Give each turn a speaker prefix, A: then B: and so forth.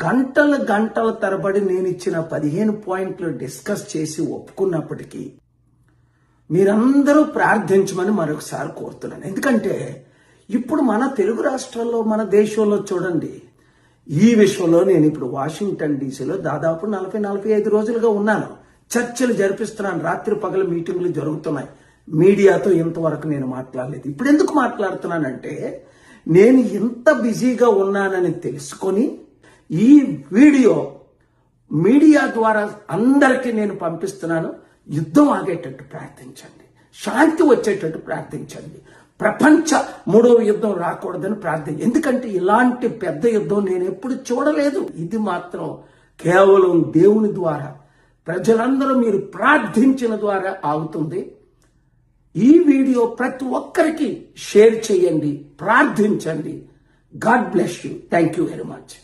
A: గంటల తరబడి నేను ఇచ్చిన 15 పాయింట్లు డిస్కస్ చేసి ఒప్పుకున్నప్పటికీ మీరందరూ ప్రార్థించమని మరొకసారి కోరుతున్నాను. ఎందుకంటే ఇప్పుడు మన తెలుగు రాష్ట్రాల్లో, మన దేశంలో చూడండి, ఈ విషయంలో నేను ఇప్పుడు వాషింగ్టన్ డీసీలో దాదాపు 40-45 రోజులుగా ఉన్నాను. చర్చలు జరిపిస్తున్నాను, రాత్రి పగలు మీటింగ్లు జరుగుతున్నాయి. మీడియాతో ఇంతవరకు నేను మాట్లాడలేదు. ఇప్పుడు ఎందుకు మాట్లాడుతున్నానంటే, నేను ఇంత బిజీగా ఉన్నానని తెలుసుకొని ఈ వీడియో మీడియా ద్వారా అందరికీ నేను పంపిస్తున్నాను. యుద్ధం ఆగేటట్టు ప్రార్థించండి, శాంతి వచ్చేటట్టు ప్రార్థించండి, ప్రపంచ 3వ యుద్ధం రాకూడదని ప్రార్థించండి. ఎందుకంటే ఇలాంటి పెద్ద యుద్ధం నేను ఎప్పుడు చూడలేదు. ఇది మాత్రం కేవలం దేవుని ద్వారా, ప్రజలందరూ మీరు ప్రార్థించిన ద్వారా ఆగుతుంది. ఈ వీడియో ప్రతి ఒక్కరికి షేర్ చేయండి, ప్రార్థించండి. God bless you. Thank you very much.